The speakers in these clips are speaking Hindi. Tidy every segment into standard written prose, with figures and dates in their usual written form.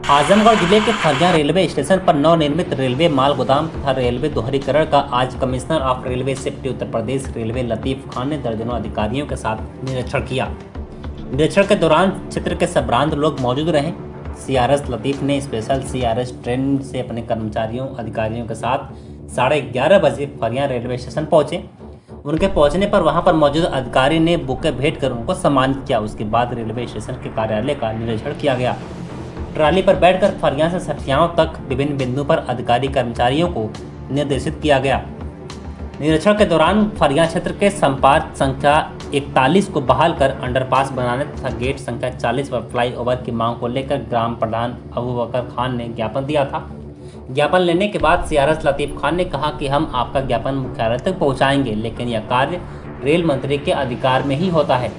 आजमगढ़ जिले के फरिया रेलवे स्टेशन पर नवनिर्मित रेलवे माल गोदाम तथा रेलवे दोहरीकरण का आज commissioner of railway safety Uttar Pradesh railway Latif Khan ने दर्जनों अधिकारियों के साथ निरीक्षण किया। निरीक्षण के दौरान क्षेत्र के संभ्रांत लोग मौजूद रहे। सीआरएस लतीफ ने स्पेशल सीआरएस ट्रेन से अपने कर्मचारियों अधिकारियों के साथ 11:30 बजे फरिया रेलवे स्टेशन पहुंचे। उनके पहुंचने पर वहां पर मौजूद अधिकारी ने बुके भेंट कर उनको सम्मानित किया। उसके बाद रेलवे स्टेशन के कार्यालय का निरीक्षण किया गया। ट्राली पर बैठकर फरिया से सठियाओं तक विभिन्न बिंदुओं पर अधिकारी कर्मचारियों को निर्देशित किया गया। निरीक्षण के दौरान फरिया क्षेत्र के संपर्क संख्या 41 को बहाल कर अंडरपास बनाने तथा गेट संख्या 40 पर फ्लाईओवर की मांग को लेकर ग्राम प्रधान अबू बकर खान ने ज्ञापन दिया था। ज्ञापन लेने के बाद सीआरएस लतीफ खान ने कहा कि हम आपका ज्ञापन मुख्यालय तक पहुंचाएंगे, लेकिन यह कार्य रेल मंत्री के अधिकार में ही होता है।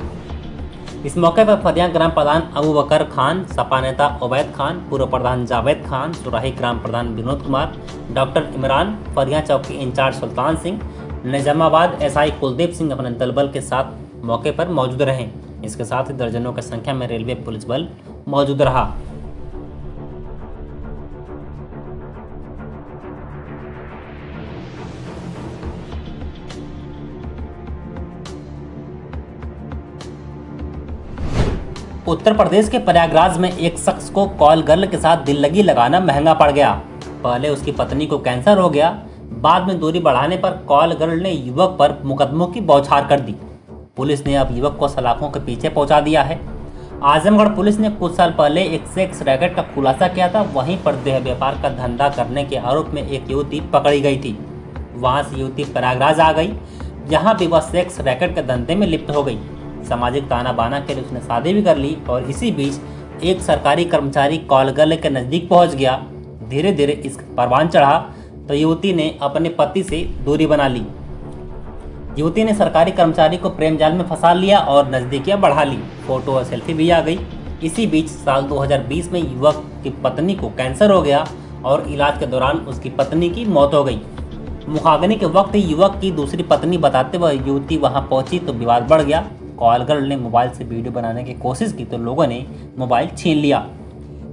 इस मौके पर फरिया ग्राम प्रधान अबू बकर खान, सपा नेता उबैद खान, पूर्व प्रधान जावेद खान, सुराही ग्राम प्रधान विनोद कुमार, डॉक्टर इमरान, फरिया चौकी इंचार्ज सुल्तान सिंह, निजामाबाद एसआई कुलदीप सिंह अपने दलबल के साथ मौके पर मौजूद रहे। इसके साथ ही दर्जनों की संख्या में रेलवे पुलिस बल मौजूद रहा। उत्तर प्रदेश के प्रयागराज में एक शख्स को कॉल गर्ल के साथ दिल लगी लगाना महंगा पड़ गया। पहले उसकी पत्नी को कैंसर हो गया, बाद में दूरी बढ़ाने पर कॉल गर्ल ने युवक पर मुकदमों की बौछार कर दी। पुलिस ने अब युवक को सलाखों के पीछे पहुंचा दिया है। आजमगढ़ पुलिस ने कुछ साल पहले एक सेक्स रैकेट का खुलासा किया था। वहीं पर देह व्यापार का धंधा करने के आरोप में एक युवती पकड़ी गई थी। वहां से युवती प्रयागराज आ गई, जहाँ भी वह सेक्स रैकेट के धंधे में लिप्त हो गई। सामाजिक ताना बाना के लिए उसने शादी भी कर ली और इसी बीच एक सरकारी कर्मचारी कॉल गर्ल के नज़दीक पहुंच गया। धीरे धीरे इस परवान चढ़ा तो युवती ने अपने पति से दूरी बना ली। युवती ने सरकारी कर्मचारी को प्रेम जाल में फंसा लिया और नज़दीकियां बढ़ा ली। फोटो और सेल्फी भी आ गई। इसी बीच साल 2020 में युवक की पत्नी को कैंसर हो गया और इलाज के दौरान उसकी पत्नी की मौत हो गई। मुखाग्नि के वक्त युवक की दूसरी पत्नी बताते हुए युवती वहां पहुंची तो विवाद बढ़ गया। कॉल गर्ल ने मोबाइल से वीडियो बनाने की कोशिश की तो लोगों ने मोबाइल छीन लिया।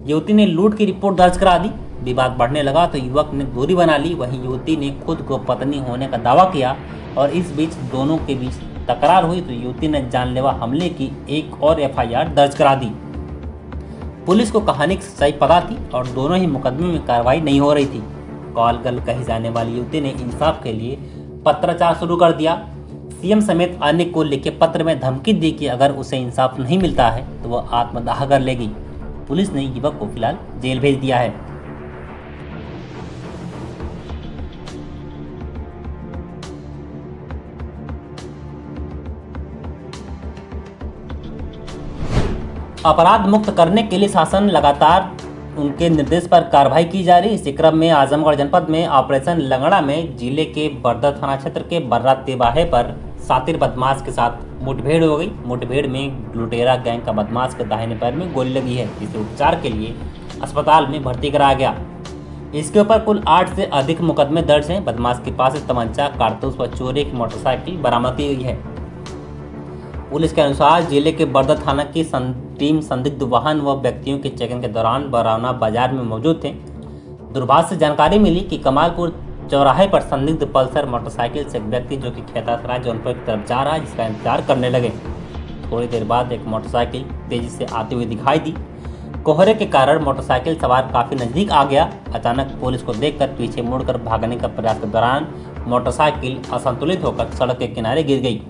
युवती ने लूट की रिपोर्ट दर्ज करा दी। विवाद बढ़ने लगा तो युवक ने दूरी बना ली। वहीं युवती ने खुद को पत्नी होने का दावा किया और इस बीच दोनों के बीच तकरार हुई तो युवती ने जानलेवा हमले की एक और एफआईआर दर्ज करा दी। पुलिस को कहानी की सच्चाई पता थी और दोनों ही मुकदमे में कार्रवाई नहीं हो रही थी। कॉल गर्ल कही जाने वाली युवती ने इंसाफ के लिए पत्राचार शुरू कर दिया। सीएम समेत अन्य को लिखे पत्र में धमकी दी कि अगर उसे इंसाफ नहीं मिलता है तो वह आत्मदाह कर लेगी। पुलिस ने युवक को फिलहाल जेल भेज दिया है। अपराध मुक्त करने के लिए शासन लगातार उनके निर्देश पर कार्रवाई की जा रही। इसी क्रम में आजमगढ़ जनपद में ऑपरेशन लंगड़ा में जिले के बरदा थाना क्षेत्र के बर्रा तिबाहे पर सातिर बदमाश के साथ मुठभेड़ हो गई। मुठभेड़ में लुटेरा गैंग का बदमाश के दाहिने पैर में गोली लगी है, जिसे उपचार के लिए अस्पताल में भर्ती कराया गया। इसके ऊपर कुल 8 से अधिक मुकदमे दर्ज हैं। बदमाश के पास से तमंचा, कारतूस व चोरी की मोटरसाइकिल बरामद की गई है। पुलिस के अनुसार जिले के बरदा थाना की टीम संदिग्ध वाहन व व्यक्तियों की चेकिंग के दौरान बरौना बाजार में मौजूद थे। दूरभाष से जानकारी मिली कि कमालपुर चौराहे पर संदिग्ध पल्सर मोटरसाइकिल से एक व्यक्ति जो कि खेतासराय जौनपुर की तरफ जा रहा है, जिसका इंतजार करने लगे। थोड़ी देर बाद एक मोटरसाइकिल तेजी से आती हुई दिखाई दी। कोहरे के कारण मोटरसाइकिल सवार काफी नजदीक आ गया। अचानक पुलिस को देखकर पीछे मुड़कर भागने का प्रयास के दौरान मोटरसाइकिल असंतुलित होकर सड़क के किनारे गिर गई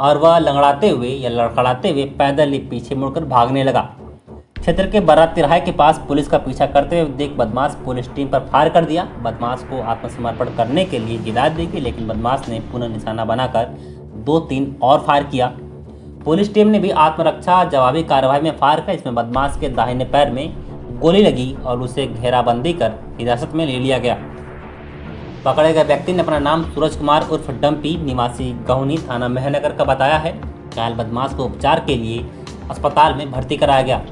और वह लंगड़ाते हुए या लड़खड़ाते हुए पैदल ही पीछे मुड़कर भागने लगा। क्षेत्र के बर्रा तिराहे के पास पुलिस का पीछा करते हुए देख बदमाश पुलिस टीम पर फायर कर दिया। बदमाश को आत्मसमर्पण करने के लिए हिदायत दी गई, लेकिन बदमाश ने पुनः निशाना बनाकर 2-3 और फायर किया। पुलिस टीम ने भी आत्मरक्षा जवाबी कार्रवाई में फायर किया। इसमें बदमाश के दाहिने पैर में गोली लगी और उसे घेराबंदी कर हिरासत में ले लिया गया। पकड़े गए व्यक्ति ने अपना नाम सूरज कुमार उर्फ डम्पी निवासी गहुनी थाना मेहनगर का बताया है। घायल बदमाश को उपचार के लिए अस्पताल में भर्ती कराया गया।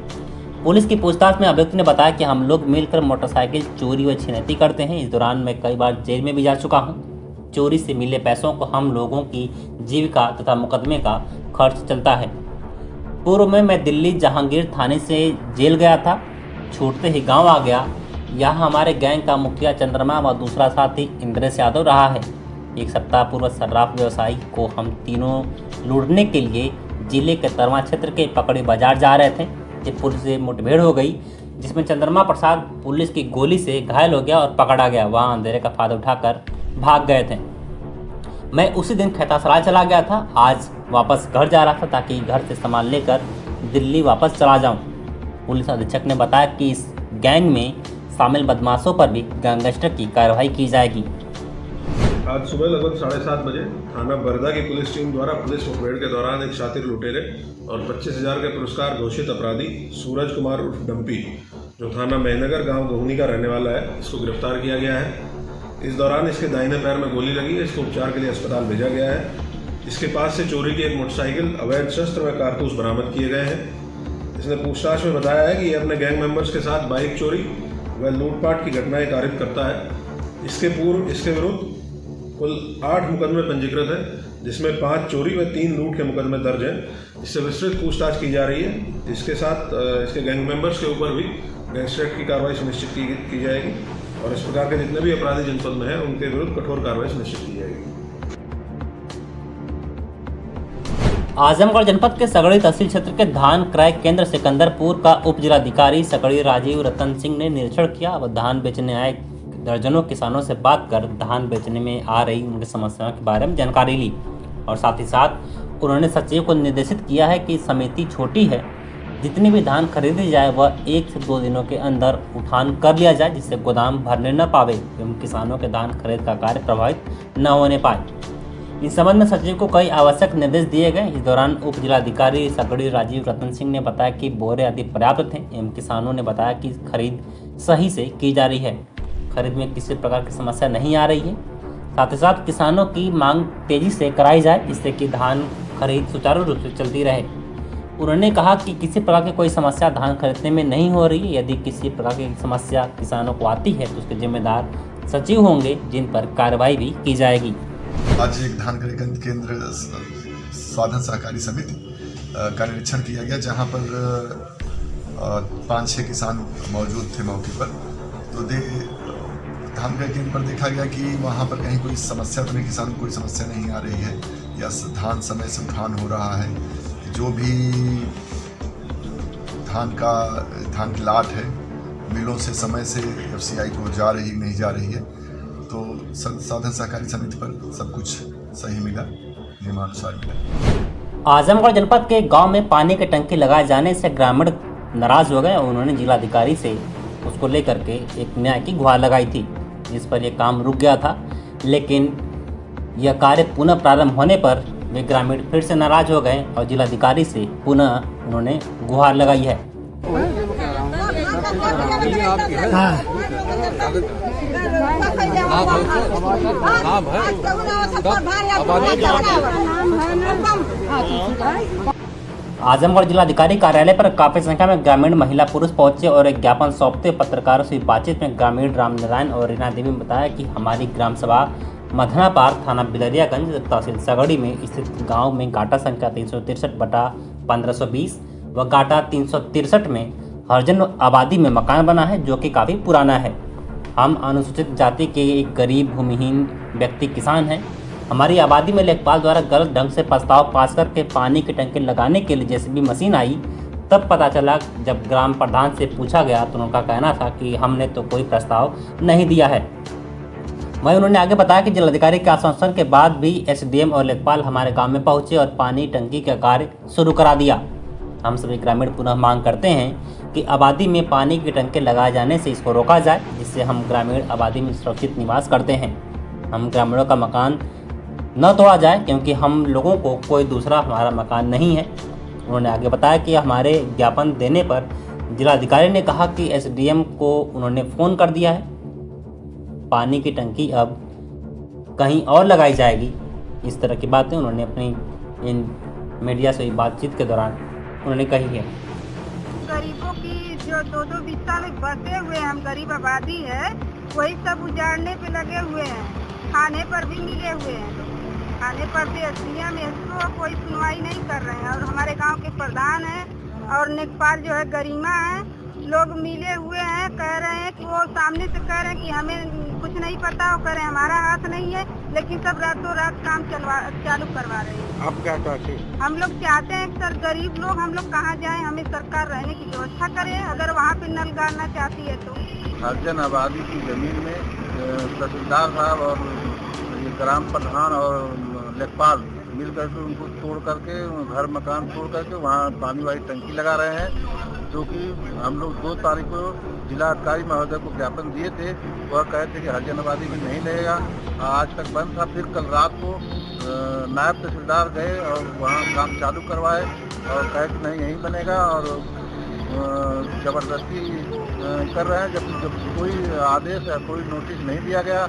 पुलिस की पूछताछ में अभियुक्त ने बताया कि हम लोग मिलकर मोटरसाइकिल चोरी व छिनैती करते हैं। इस दौरान मैं कई बार जेल में भी जा चुका हूँ। चोरी से मिले पैसों को हम लोगों की जीविका तथा मुकदमे का खर्च चलता है। पूर्व में मैं दिल्ली जहांगीर थाने से जेल गया था। छूटते ही गांव आ गया। यहाँ हमारे गैंग का मुखिया चंद्रमा व दूसरा साथी इंद्रेश यादव रहा है। एक सप्ताह पूर्व सर्राफ व्यवसायी को हम तीनों लूटने के लिए जिले के तरवा क्षेत्र के पकड़ी बाजार जा रहे थे कि पुलिस से मुठभेड़ हो गई, जिसमें चंद्रमा प्रसाद पुलिस की गोली से घायल हो गया और पकड़ा गया। वहाँ अंधेरे का फायदा उठाकर भाग गए थे। मैं उसी दिन खैतासराय चला गया था। आज वापस घर जा रहा था ताकि घर से सामान लेकर दिल्ली वापस चला जाऊं। पुलिस अधीक्षक ने बताया कि इस गैंग में शामिल बदमाशों पर भी गैंगस्टर की कार्रवाई की जाएगी। आज सुबह लगभग 7:30 बजे थाना बरदा की पुलिस टीम द्वारा पुलिस मुठभेड़ के दौरान एक शातिर लुटेरे और 25,000 के पुरस्कार घोषित अपराधी सूरज कुमार उर्फ डंपी, जो थाना महीनगर गांव गोहनी का रहने वाला है, इसको गिरफ्तार किया गया है। इस दौरान इसके दाहिने पैर में गोली लगी है। इसको उपचार के लिए अस्पताल भेजा गया है। इसके पास से चोरी की एक मोटरसाइकिल, अवैध शस्त्र व कारतूस बरामद किए गए हैं। इसने पूछताछ में बताया है कि ये अपने गैंग मेंबर्स के साथ बाइक चोरी व लूटपाट की घटनाएं कारित करता है। इसके पूर्व इसके विरुद्ध कुल 8 मुकदमे पंजीकृत हैं, जिसमें 5 चोरी व 3 लूट के मुकदमे दर्ज हैं। इससे विस्तृत पूछताछ की जा रही है। इसके साथ इसके गैंग मेंबर्स के ऊपर भी गैंगस्टर की कार्रवाई सुनिश्चित की जाएगी और इस प्रकार के जितने भी अपराधी जनपद में हैं उनके विरुद्ध कठोर कार्रवाई सुनिश्चित की जाएगी। आजमगढ़ जनपद के सगड़ी तहसील क्षेत्र के धान क्रय केंद्र सिकंदरपुर का उप जिलाधिकारी सगड़ी राजीव रतन सिंह ने निरीक्षण किया व धान बेचने आए दर्जनों किसानों से बात कर धान बेचने में आ रही उनकी समस्याओं के बारे में जानकारी ली और साथ ही साथ उन्होंने सचिव को निर्देशित किया है कि समिति छोटी है, जितनी भी धान खरीदी जाए वह 1 से 2 दिनों के अंदर उठान कर लिया जाए, जिससे गोदाम भरने न पावे एवं किसानों के धान खरीद का कार्य प्रभावित न होने पाए। इस संबंध में सचिव को कई आवश्यक निर्देश दिए गए। इस दौरान उप जिलाधिकारी सगड़ी राजीव रतन सिंह ने बताया कि बोरे आदि पर्याप्त थे एवं किसानों ने बताया कि खरीद सही से की जा रही है, खरीद में किसी प्रकार की समस्या नहीं आ रही है। साथ ही साथ किसानों की मांग तेजी से कराई जाए, जिससे कि धान खरीद सुचारू रूप से चलती रहे। उन्होंने कहा कि किसी प्रकार की कोई समस्या धान खरीदने में नहीं हो रही है। यदि किसी प्रकार की समस्या किसानों को आती है तो उसके जिम्मेदार सचिव होंगे, जिन पर कार्रवाई भी की जाएगी। आज एक धान क्रय केंद्र साधन सहकारी समिति का निरीक्षण किया गया, जहां पर 5-6 किसान मौजूद थे मौके पर। तो धान क्रय केंद्र पर देखा गया कि वहां पर कहीं कोई समस्या तो नहीं, किसान को कोई समस्या नहीं आ रही है या धान समय से उठान हो रहा है। जो भी धान की लाट है मिलों से समय से FCI को जा रही नहीं जा रही है, तो साधन सहकारी समिति पर सब कुछ सही मिला, नियमानुसार मिला। आजमगढ़ जनपद के गांव में पानी की टंकी लगाए जाने से ग्रामीण नाराज हो गए और उन्होंने जिलाधिकारी से उसको लेकर के एक न्याय की गुहार लगाई थी, जिस पर यह काम रुक गया था। लेकिन यह कार्य पुनः प्रारंभ होने पर वे ग्रामीण फिर से नाराज हो गए और जिलाधिकारी से पुनः उन्होंने गुहार लगाई है। आजमगढ़ जिलाधिकारी कार्यालय पर काफी संख्या में ग्रामीण महिला पुरुष पहुंचे और एक ज्ञापन सौंपते पत्रकारों से बातचीत में ग्रामीण रामनारायण और रीना देवी ने बताया कि हमारी ग्राम सभा मधनापार थाना बिलरियागंज तहसील सगड़ी में स्थित गांव में गाटा संख्या 363/1520 व गाटा 363 में हरजन आबादी में मकान बना है, जो कि काफ़ी पुराना है। हम अनुसूचित जाति के एक गरीब भूमिहीन व्यक्ति किसान हैं। हमारी आबादी में लेखपाल द्वारा गलत ढंग से प्रस्ताव पास करके पानी की टंकी लगाने के लिए JCB मशीन आई, तब पता चला। जब ग्राम प्रधान से पूछा गया तो उनका कहना था कि हमने तो कोई प्रस्ताव नहीं दिया है। वहीं उन्होंने आगे बताया कि जिलाधिकारी के आश्वासन के बाद भी SDM और लेखपाल हमारे गांव में पहुंचे और पानी टंकी का कार्य शुरू करा दिया। हम सभी ग्रामीण पुनः मांग करते हैं कि आबादी में पानी की टंकी लगाए जाने से इसको रोका जाए, जिससे हम ग्रामीण आबादी में सुरक्षित निवास करते हैं। हम ग्रामीणों का मकान न तोड़ा जाए, क्योंकि हम लोगों को कोई दूसरा हमारा मकान नहीं है। उन्होंने आगे बताया कि हमारे ज्ञापन देने पर जिलाधिकारी ने कहा कि SDM को उन्होंने फ़ोन कर दिया है, पानी की टंकी अब कहीं और लगाई जाएगी। इस तरह की बातें उन्होंने अपनी इन मीडिया से बातचीत के दौरान उन्होंने कही है। गरीबों की जो 2-2 बिस्सा में बसे हुए हैं, हम गरीब आबादी है, वही सब उजाड़ने पे लगे हुए हैं। खाने पर भी मिले हुए हैं, खाने पर भी SDM इसको कोई सुनवाई नहीं कर रहे हैं। और हमारे गांव के प्रधान हैं और लेखपाल जो है गरिमा है, लोग मिले हुए हैं, कह रहे हैं कि वो सामने से कह रहे हैं कि हमें कुछ नहीं पता, वो कह रहे हैं हमारा हाथ नहीं है, लेकिन सब रातों रात काम चालू करवा रहे हैं। आप क्या चाहते हैं? हम लोग चाहते हैं कि सर गरीब लोग हम लोग कहाँ जाएं, हमें सरकार रहने की व्यवस्था करे, अगर वहाँ पे नल गाड़ना चाहती है तो। हरिजन आबादी की जमीन में तहसीलदार साहब और ये ग्राम प्रधान और लेखपाल मिल करके उनको तोड़ करके घर मकान तोड़ करके वहाँ पानी वाली टंकी लगा रहे हैं, जो कि हम लोग 2 तारीख को जिला अधिकारी महोदय को ज्ञापन दिए थे। वह कहे थे कि हरिजन आबादी में नहीं लगेगा, आज तक बंद था। फिर कल रात को नायब तहसीलदार गए और वहाँ काम चालू करवाए और कहे कि नहीं यहीं बनेगा, और ज़बरदस्ती कर रहे हैं, जब कोई आदेश या कोई नोटिस नहीं दिया गया।